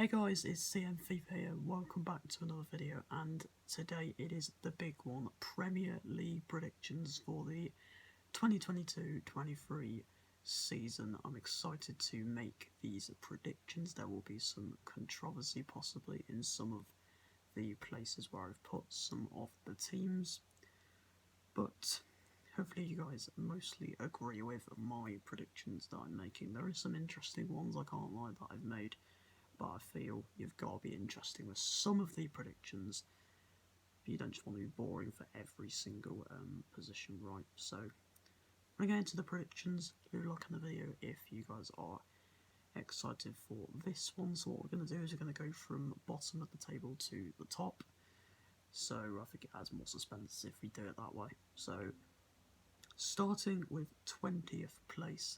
Hey guys, it's CM FIFA here, welcome back to another video, and today it is the big one, Premier League predictions for the 2022-23 season. I'm excited to make these predictions. There will be some controversy possibly in some of the places where I've put some of the teams, but hopefully you guys mostly agree with my predictions that I'm making. There are some interesting ones, I can't lie, that I've made, but I feel you've got to be interesting with some of the predictions. You don't just want to be boring for every single position, right? So, when I get into the predictions, do like in the video if you guys are excited for this one. So what we're going to do is we're going to go from bottom of the table to the top. So I think it adds more suspense if we do it that way. So, starting with 20th place,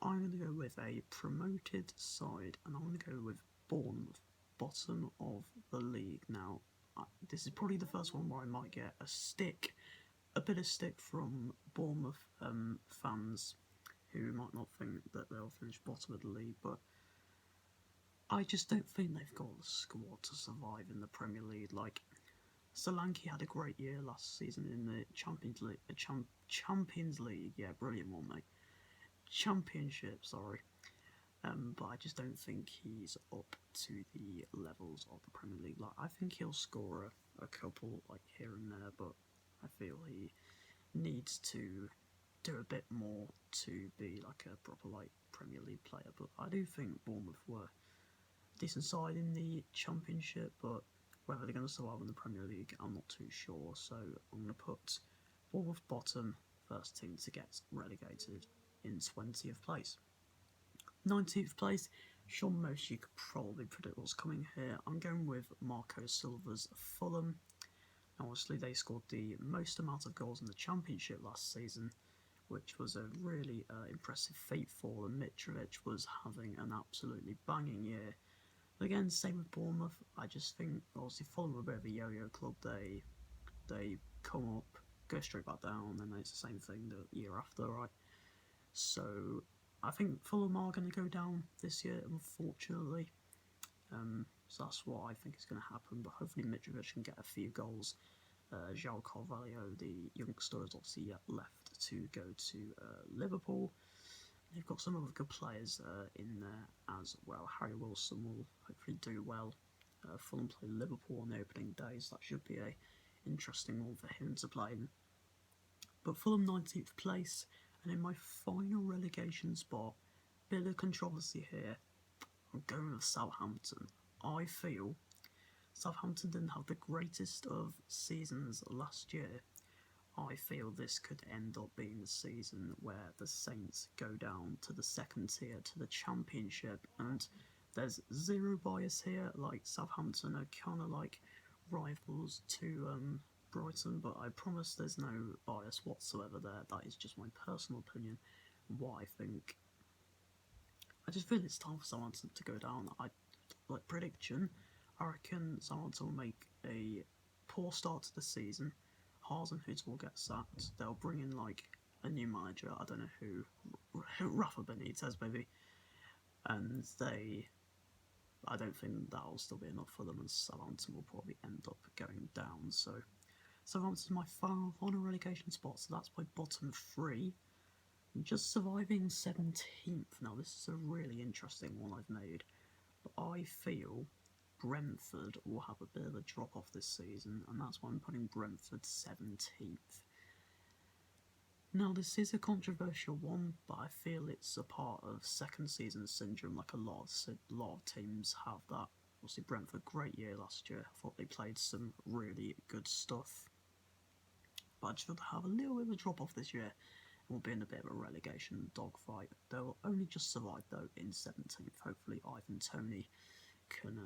I'm going to go with a promoted side, and I'm going to go with Bournemouth, bottom of the league. Now, this is probably the first one where I might get a bit of stick from Bournemouth fans who might not think that they'll finish bottom of the league, but I just don't think they've got the squad to survive in the Premier League. Like, Solanke had a great year last season in the Champions League. Champions League, yeah, brilliant one, mate. Championship, sorry. But I just don't think he's up to the levels of the Premier League. Like, I think he'll score a couple like here and there, but I feel he needs to do a bit more to be like a proper like Premier League player. But I do think Bournemouth were a decent side in the Championship, but whether they're going to survive in the Premier League, I'm not too sure. So I'm going to put Bournemouth bottom, first team to get relegated, in 20th place. 19th place, sure most you could probably predict what's coming here. I'm going with Marco Silva's Fulham. Now, obviously they scored the most amount of goals in the Championship last season, which was a really impressive feat for them. Mitrovic was having an absolutely banging year. But again, same with Bournemouth. I just think, obviously, Fulham are a bit of a yo-yo club. They come up, go straight back down, and it's the same thing the year after, right? So I think Fulham are going to go down this year, unfortunately. So that's what I think is going to happen. But hopefully Mitrovic can get a few goals. João Carvalho, the youngster, is obviously left to go to Liverpool. They've got some other good players in there as well. Harry Wilson will hopefully do well. Fulham play Liverpool on the opening day, so that should be a interesting one for him to play in. But Fulham 19th place, and in my final relegation spot, bit of controversy here, I'm going with Southampton. I feel Southampton didn't have the greatest of seasons last year. I feel this could end up being the season where the Saints go down to the second tier, to the Championship, and there's zero bias here. Like, Southampton are kind of like rivals to Brighton, but I promise there's no bias whatsoever there. That is just my personal opinion, what I think. I just feel it's time for Southampton to go down. Like, prediction, I reckon Southampton will make a poor start to the season. Hasenhüttl will get sacked. They'll bring in like a new manager. I don't know who, Rafa Benitez maybe, and I don't think that'll still be enough for them, and Southampton will probably end up going down. So Southampton's my final relegation spot. So that's my bottom three. Just surviving 17th. Now this is a really interesting one I've made, but I feel Brentford will have a bit of a drop off this season, and that's why I'm putting Brentford 17th. Now, this is a controversial one, but I feel it's a part of second season syndrome. Like, a lot of teams have that. Obviously, Brentford, great year last year. I thought they played some really good stuff, but I just feel they have a little bit of a drop off this year. Will be in a bit of a relegation dogfight. They'll only just survive though in 17th. Hopefully Ivan Toney can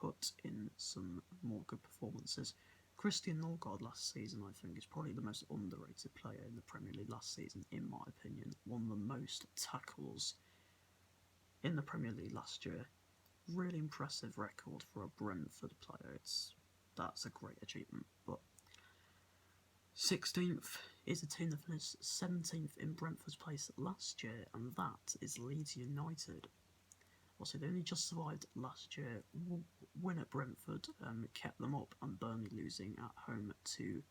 put in some more good performances. Christian Norgard last season, I think, is probably the most underrated player in the Premier League last season, in my opinion. Won the most tackles in the Premier League last year. Really impressive record for a Brentford player. That's a great achievement. But 16th is a team that finished 17th in Brentford's place last year, and that is Leeds United. obviously they only just survived last year. Win at Brentford kept them up, and Burnley losing at home to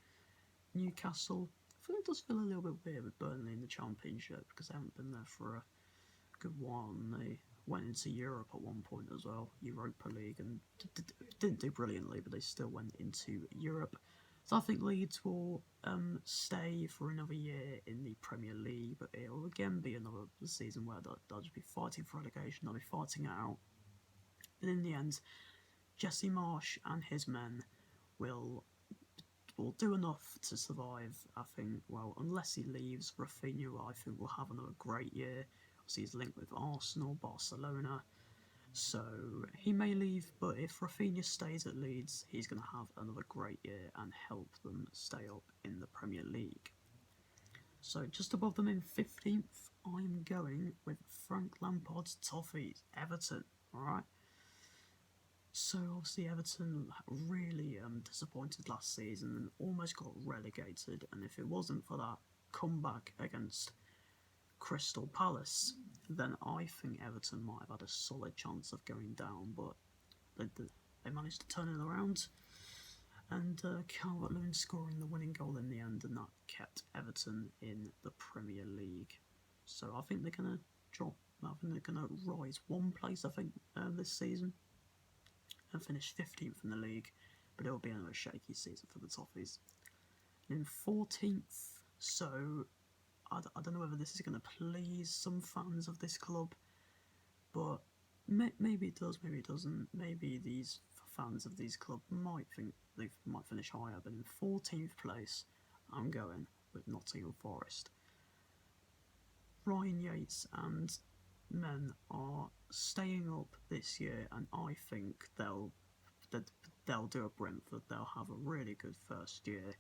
Newcastle. I think it does feel a little bit weird with Burnley in the Championship because they haven't been there for a good while, and they went into Europe at one point as well, Europa League, and didn't do brilliantly, but they still went into Europe. So I think Leeds will stay for another year in the Premier League, but it will again be another season where they'll just be fighting for relegation, they'll be fighting it out. But in the end, Jesse Marsch and his men will do enough to survive, I think. Well, unless he leaves, Rafinha, I think, will have another great year. Obviously, he's linked with Arsenal, Barcelona, so he may leave, but if Rafinha stays at Leeds, he's going to have another great year and help them stay up in the Premier League. So just above them in 15th, I'm going with Frank Lampard's Toffees, Everton, alright? So obviously Everton really disappointed last season and almost got relegated, and if it wasn't for that comeback against Crystal Palace, then I think Everton might have had a solid chance of going down, but they managed to turn it around, and Calvert-Lewin scoring the winning goal in the end, and that kept Everton in the Premier League. So I think they're going to drop, I think they're going to rise one place, I think, this season, and finish 15th in the league, but it'll be another shaky season for the Toffees. And in 14th, so I don't know whether this is going to please some fans of this club, but maybe it does, maybe it doesn't. Maybe these fans of these clubs might think they might finish higher, but in 14th place, I'm going with Nottingham Forest. Ryan Yates and men are staying up this year, and I think they'll do a Brentford. They'll have a really good first year.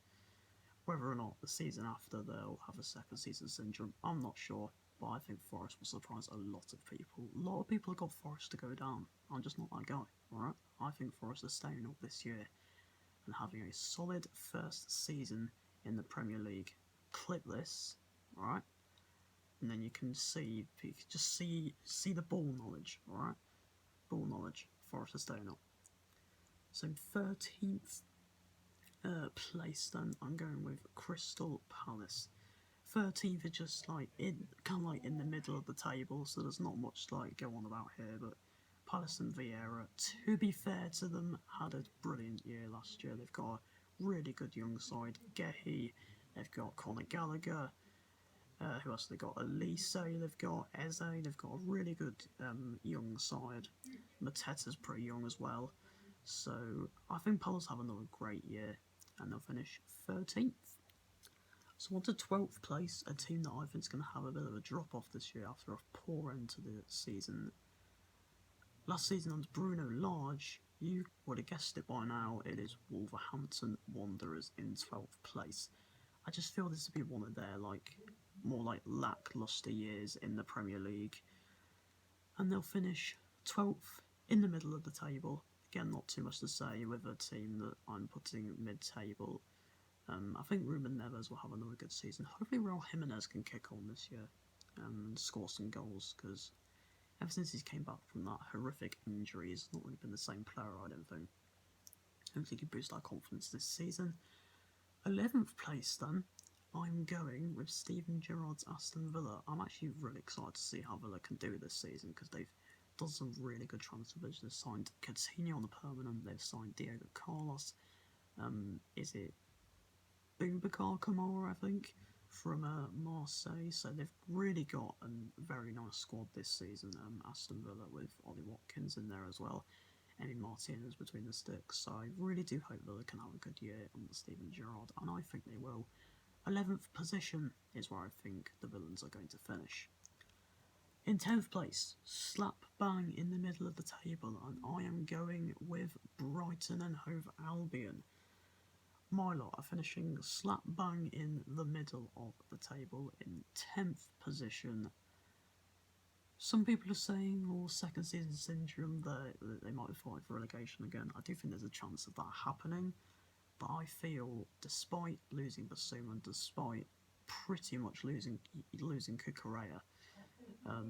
Whether or not the season after they'll have a second season syndrome, I'm not sure, but I think Forest will surprise a lot of people. A lot of people have got Forest to go down. I'm just not that guy, alright? I think Forest are staying up this year and having a solid first season in the Premier League. Clip this, alright? And then you can just see the ball knowledge, alright? Ball knowledge. Forest are staying up. So 13th place, then I'm going with Crystal Palace. 13th is just like in the middle of the table, so there's not much to go on about here. But Palace and Vieira, to be fair to them, had a brilliant year last year. They've got a really good young side. Gehi, they've got Conor Gallagher. Who else have they got? Elise, they've got Eze, they've got a really good young side. Mateta's pretty young as well. So I think Palace have another great year, and they'll finish 13th. So on to 12th place, a team that I think is going to have a bit of a drop-off this year after a poor end to the season. Last season under Bruno Lage, you would have guessed it by now, it is Wolverhampton Wanderers in 12th place. I just feel this would be one of their more lacklustre years in the Premier League, and they'll finish 12th in the middle of the table. Again, not too much to say with a team that I'm putting mid-table. I think Ruben Neves will have another good season. Hopefully Raul Jimenez can kick on this year and score some goals, because ever since he came back from that horrific injury, he's not really been the same player, I don't think. Hopefully he can boost our confidence this season. 11th place then, I'm going with Steven Gerrard's Aston Villa. I'm actually really excited to see how Villa can do this season, because they've done some really good transfers. They've signed Coutinho on the permanent, they've signed Diego Carlos, is it Boubacar Kamara, I think, from Marseille. So they've really got a very nice squad this season. Aston Villa with Ollie Watkins in there as well. Emi Martinez between the sticks. So I really do hope Villa can have a good year under Steven Gerrard, and I think they will. 11th position is where I think the Villains are going to finish. In 10th place, slap bang in the middle of the table, and I am going with Brighton and Hove Albion. My lot are finishing slap bang in the middle of the table in 10th position. Some people are saying, second season syndrome, that they might fight for relegation again. I do think there's a chance of that happening, but I feel, despite losing Basuma, despite pretty much losing Cucurella,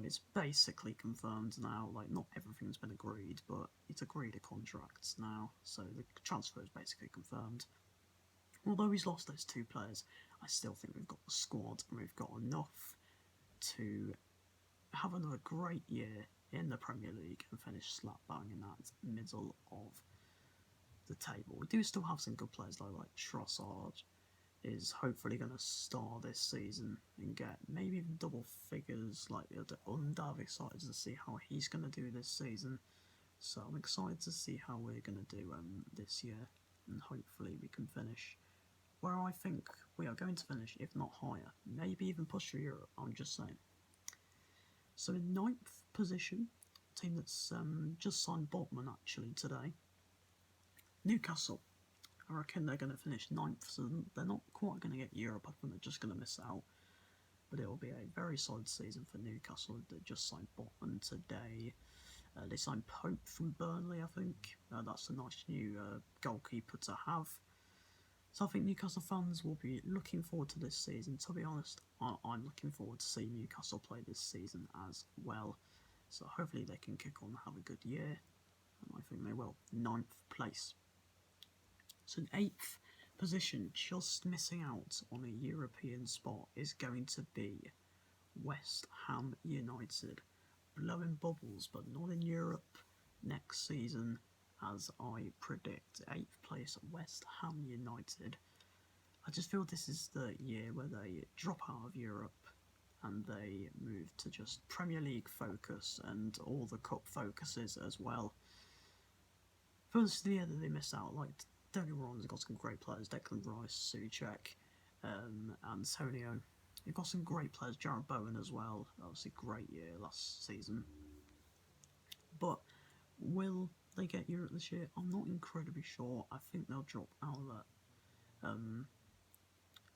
It's basically confirmed now. Like, not everything's been agreed, but it's agreed a contract now, so the transfer is basically confirmed. Although he's lost those two players, I still think we've got the squad and we've got enough to have another great year in the Premier League and finish slap bang in that middle of the table. We do still have some good players though, like Trossard is hopefully going to star this season and get maybe even double figures. Like, I'm excited to see how he's going to do this season. So I'm excited to see how we're going to do this year, and hopefully we can finish where I think we are going to finish, if not higher. Maybe even push for Europe, I'm just saying. So in 9th position, team that's just signed Botman actually today, Newcastle. I reckon they're going to finish 9th, so they're not quite going to get Europe. I think they're just going to miss out. But it will be a very solid season for Newcastle. They just signed Botman today. They signed Pope from Burnley, I think. That's a nice new goalkeeper to have. So I think Newcastle fans will be looking forward to this season. To be honest, I'm looking forward to seeing Newcastle play this season as well. So hopefully they can kick on and have a good year. And I think they will. 9th place. So in 8th position, just missing out on a European spot, is going to be West Ham United. Blowing bubbles, but not in Europe next season, as I predict. 8th place, West Ham United. I just feel this is the year where they drop out of Europe and they move to just Premier League focus and all the cup focuses as well. First, the year that they miss out, like, don't get me wrong, they've got some great players, Declan Rice, Souček, Antonio. They've got some great players, Jarrod Bowen as well. Obviously, great year last season. But will they get Europe this year? I'm not incredibly sure. I think they'll drop out of that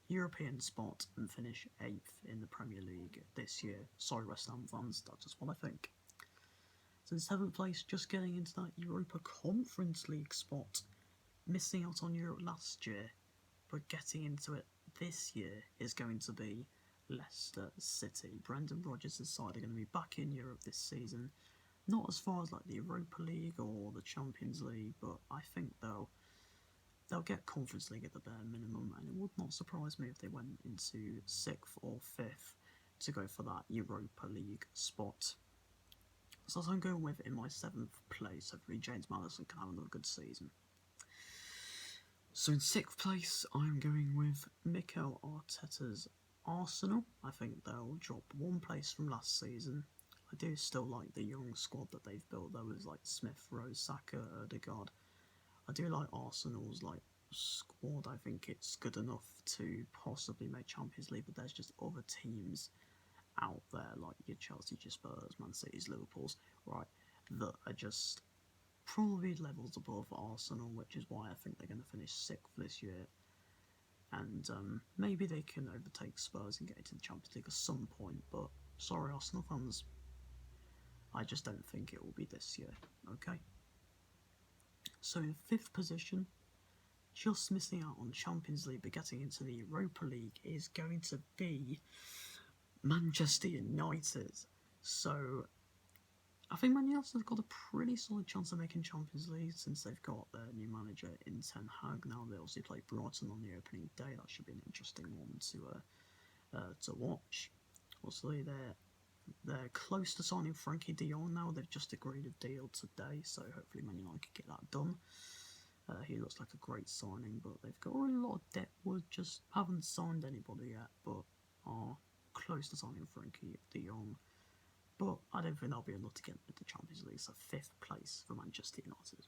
European spot and finish 8th in the Premier League this year. Sorry, West Ham fans, that's just what I think. So in 7th place, just getting into that Europa Conference League spot. Missing out on Europe last year, but getting into it this year is going to be Leicester City. Brendan Rodgers' side are going to be back in Europe this season. Not as far as like the Europa League or the Champions League, but I think they'll get Conference League at the bare minimum, and it would not surprise me if they went into 6th or 5th to go for that Europa League spot. So as I'm going with in my 7th place, hopefully James Maddison can have another good season. So in 6th place, I'm going with Mikel Arteta's Arsenal. I think they'll drop 1 place from last season. I do still like the young squad that they've built. There was like Smith Rowe, Saka, Ødegaard. I do like Arsenal's like squad. I think it's good enough to possibly make Champions League, but there's just other teams out there like your Chelsea, your Spurs, Man City's, Liverpool's, right, that are just probably levels above Arsenal, which is why I think they're going to finish 6th this year. And maybe they can overtake Spurs and get into the Champions League at some point, but sorry, Arsenal fans, I just don't think it will be this year, okay? So in 5th position, just missing out on Champions League but getting into the Europa League, is going to be Manchester United. So I think Man United have got a pretty solid chance of making Champions League since they've got their new manager in Ten Hag. Now they obviously play Brighton on the opening day. That should be an interesting one to watch. Obviously they're close to signing Frankie de Jong now. They've just agreed a deal today, so hopefully Man United can get that done. He looks like a great signing, but they've got already a lot of debt. Just haven't signed anybody yet, but are close to signing Frankie de Jong. But I don't think they'll be able to get into the Champions League, so 5th place for Manchester United.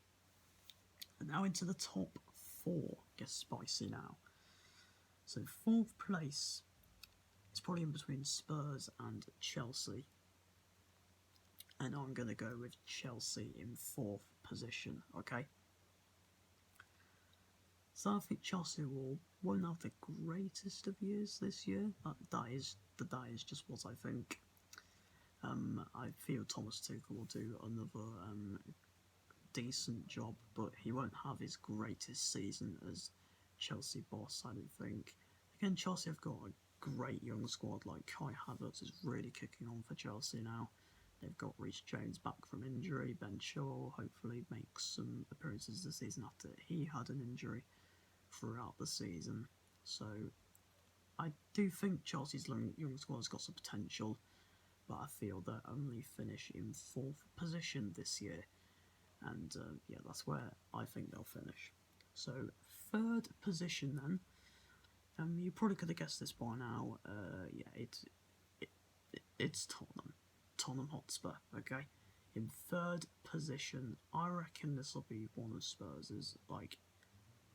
And now into the top 4. Gets spicy now. So 4th place is probably in between Spurs and Chelsea. And I'm going to go with Chelsea in 4th position, okay? So I think Chelsea won't have the greatest of years this year. That is just what I think. I feel Thomas Tuchel will do another decent job, but he won't have his greatest season as Chelsea boss, I don't think. Again, Chelsea have got a great young squad. Like Kai Havertz is really kicking on for Chelsea now. They've got Reece James back from injury. Ben Chilwell hopefully makes some appearances this season after he had an injury throughout the season. So I do think Chelsea's young squad's got some potential, but I feel they'll only finish in 4th position this year. And yeah, that's where I think they'll finish. So 3rd position then. You probably could have guessed this by now. Yeah, it's Tottenham Hotspur. Okay, in 3rd position, I reckon this will be one of Spurs' like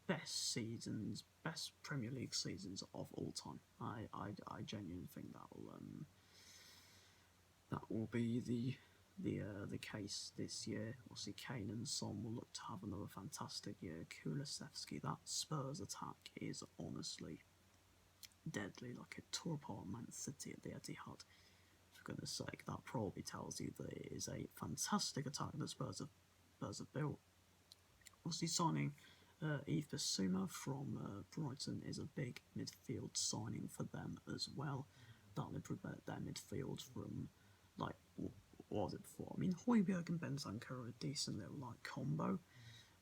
best seasons, best Premier League seasons of all time. I genuinely think that will be the case this year. Obviously, Kane and Son will look to have another fantastic year. Kulusevski, that Spurs attack is honestly deadly. Like it tore apart Man City at the Etihad. For goodness sake, that probably tells you that it is a fantastic attack that Spurs have built. Obviously, signing Yves Bissouma from Brighton is a big midfield signing for them as well. That'll improve their midfield from, like, what was it before? I mean, Højbjerg and Bentancur are a decent little, like, combo,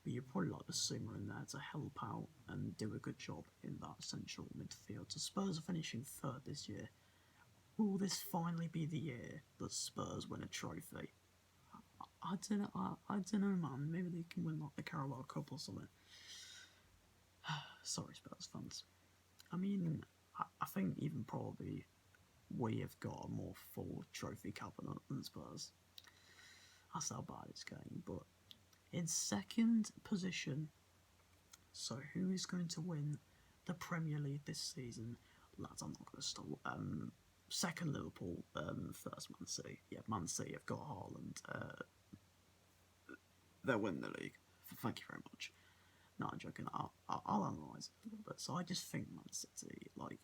but you probably like Bissouma in there to help out and do a good job in that central midfield. So Spurs are finishing 3rd this year. Will this finally be the year that Spurs win a trophy? I don't know, man. Maybe they can win like the Carabao Cup or something. Sorry, Spurs fans. I mean, I think even probably we have got a more full trophy cabinet than Spurs. That's how bad it's getting. But in 2nd position, so who is going to win the Premier League this season? Lads, I'm not going to stop. 2nd Liverpool, 1st Man City. Yeah, Man City have got Haaland. They'll win the league. Thank you very much. No, I'm joking. I'll analyse it a little bit. So I just think Man City, like,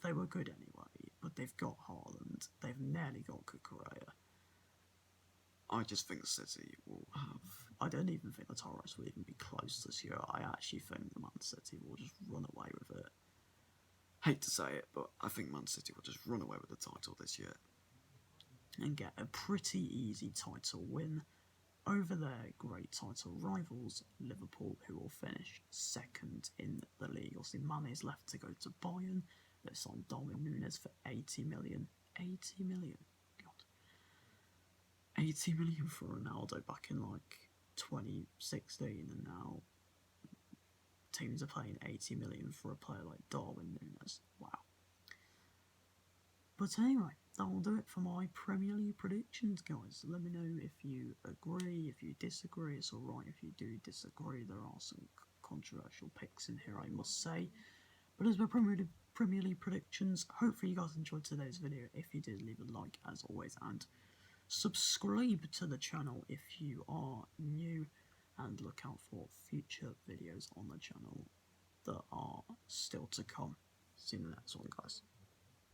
they were good anyway, but they've got Haaland. They've nearly got Cucurella. I just think City will have... I don't even think the Torres will even be close this year. I actually think the Man City will just run away with it. Hate to say it, but I think Man City will just run away with the title this year. And get a pretty easy title win over their great title rivals, Liverpool, who will finish 2nd in the league. Obviously, Mane's left to go to Bayern. They've signed Darwin Núñez for 80 million. 80 million. God. 80 million for Ronaldo back in like 2016, and now teams are paying 80 million for a player like Darwin Núñez. Wow. But anyway, that will do it for my Premier League predictions, guys. Let me know if you agree, if you disagree. It's alright if you do disagree. There are some controversial picks in here, I must say. But as my Premier League predictions, hopefully you guys enjoyed today's video. If you did, leave a like as always, and subscribe to the channel if you are new, and look out for future videos on the channel that are still to come. See you in the next one, guys.